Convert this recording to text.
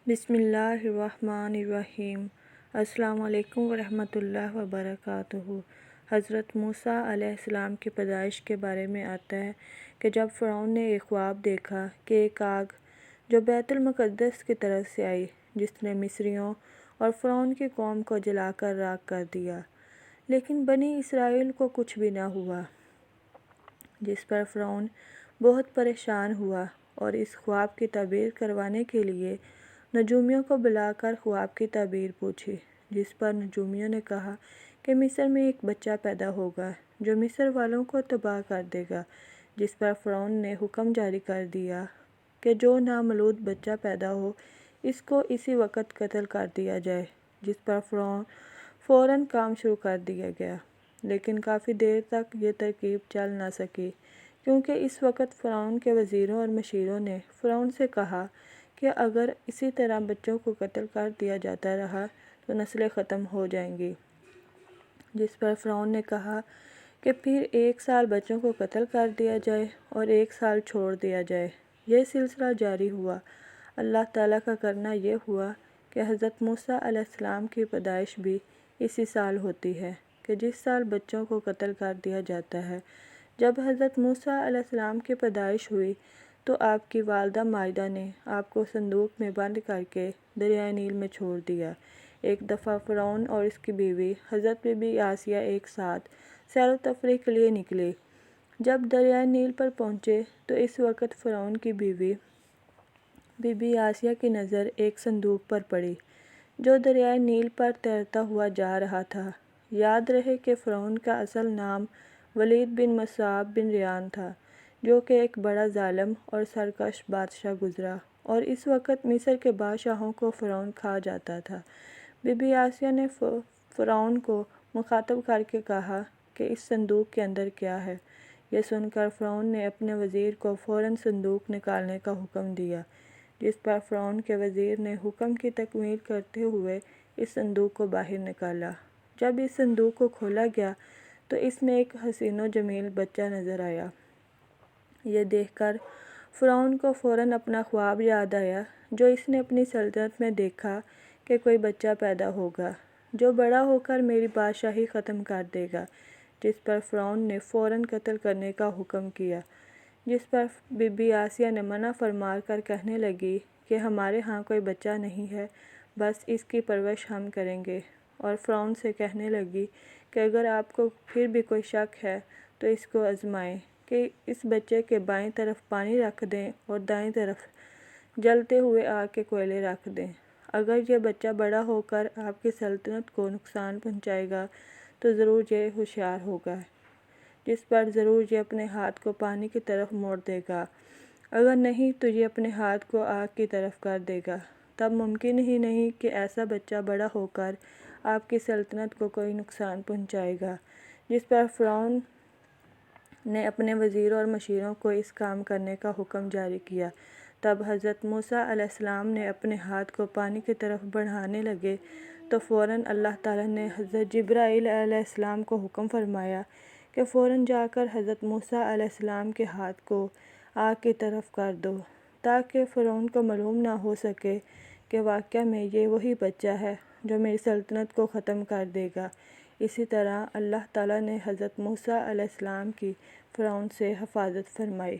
بسم اللہ الرحمن الرحیم۔ السلام علیکم ورحمۃ اللہ وبرکاتہ۔ حضرت موسیٰ علیہ السلام کی پیدائش کے بارے میں آتا ہے کہ جب فرعون نے ایک خواب دیکھا کہ ایک آگ جو بیت المقدس کی طرف سے آئی، جس نے مصریوں اور فرعون کی قوم کو جلا کر راکھ کر دیا، لیکن بنی اسرائیل کو کچھ بھی نہ ہوا، جس پر فرعون بہت پریشان ہوا اور اس خواب کی تعبیر کروانے کے لیے نجومیوں کو بلا کر خواب کی تعبیر پوچھی، جس پر نجومیوں نے کہا کہ مصر میں ایک بچہ پیدا ہوگا جو مصر والوں کو تباہ کر دے گا، جس پر فرعون نے حکم جاری کر دیا کہ جو نامولود بچہ پیدا ہو اس کو اسی وقت قتل کر دیا جائے، جس پر فوراً کام شروع کر دیا گیا، لیکن کافی دیر تک یہ ترکیب چل نہ سکی، کیونکہ اس وقت فرعون کے وزیروں اور مشیروں نے فرعون سے کہا کہ اگر اسی طرح بچوں کو قتل کر دیا جاتا رہا تو نسلیں ختم ہو جائیں گی، جس پر فرعون نے کہا کہ پھر 1 سال بچوں کو قتل کر دیا جائے اور 1 سال چھوڑ دیا جائے۔ یہ سلسلہ جاری ہوا۔ اللہ تعالیٰ کا کرنا یہ ہوا کہ حضرت موسیٰ علیہ السلام کی پیدائش بھی اسی سال ہوتی ہے کہ جس سال بچوں کو قتل کر دیا جاتا ہے۔ جب حضرت موسیٰ علیہ السلام کی پیدائش ہوئی تو آپ کی والدہ مائدہ نے آپ کو صندوق میں بند کر کے دریائے نیل میں چھوڑ دیا۔ ایک دفعہ فرعون اور اس کی بیوی حضرت بی بی آسیہ ایک ساتھ سیر و تفریح کے لیے نکلے۔ جب دریائے نیل پر پہنچے تو اس وقت فرعون کی بیوی بی بی آسیہ کی نظر ایک صندوق پر پڑی جو دریائے نیل پر تیرتا ہوا جا رہا تھا۔ یاد رہے کہ فرعون کا اصل نام ولید بن مصعب بن ریان تھا، جو کہ ایک بڑا ظالم اور سرکش بادشاہ گزرا، اور اس وقت مصر کے بادشاہوں کو فرعون کھا جاتا تھا۔ بی بی آسیہ نے فرعون کو مخاطب کر کے کہا کہ اس صندوق کے اندر کیا ہے؟ یہ سن کر فرعون نے اپنے وزیر کو فوراً صندوق نکالنے کا حکم دیا، جس پر فرعون کے وزیر نے حکم کی تکمیل کرتے ہوئے اس صندوق کو باہر نکالا۔ جب اس صندوق کو کھولا گیا تو اس میں ایک حسین و جمیل بچہ نظر آیا۔ یہ دیکھ کر فرعون کو فوراً اپنا خواب یاد آیا جو اس نے اپنی سلطنت میں دیکھا کہ کوئی بچہ پیدا ہوگا جو بڑا ہو کر میری بادشاہی ختم کر دے گا، جس پر فرعون نے فوراً قتل کرنے کا حکم کیا، جس پر بی بی آسیہ نے منع فرما کر کہنے لگی کہ ہمارے ہاں کوئی بچہ نہیں ہے، بس اس کی پرورش ہم کریں گے، اور فرعون سے کہنے لگی کہ اگر آپ کو پھر بھی کوئی شک ہے تو اس کو آزمائیں کہ اس بچے کے بائیں طرف پانی رکھ دیں اور دائیں طرف جلتے ہوئے آگ کے کوئلے رکھ دیں۔ اگر یہ بچہ بڑا ہو کر آپ کی سلطنت کو نقصان پہنچائے گا تو ضرور یہ ہوشیار ہوگا، جس پر ضرور یہ اپنے ہاتھ کو پانی کی طرف موڑ دے گا، اگر نہیں تو یہ اپنے ہاتھ کو آگ کی طرف کر دے گا، تب ممکن ہی نہیں کہ ایسا بچہ بڑا ہو کر آپ کی سلطنت کو کوئی نقصان پہنچائے گا، جس پر فرعون نے اپنے وزیروں اور مشیروں کو اس کام کرنے کا حکم جاری کیا۔ تب حضرت موسیٰ علیہ السلام نے اپنے ہاتھ کو پانی کی طرف بڑھانے لگے تو فوراً اللہ تعالیٰ نے حضرت جبرائیل علیہ السلام کو حکم فرمایا کہ فوراً جا کر حضرت موسیٰ علیہ السلام کے ہاتھ کو آگ کی طرف کر دو، تاکہ فرعون کو معلوم نہ ہو سکے کہ واقعہ میں یہ وہی بچہ ہے جو میری سلطنت کو ختم کر دے گا۔ اسی طرح اللہ تعالیٰ نے حضرت موسیٰ علیہ السلام کی فرعون سے حفاظت فرمائی۔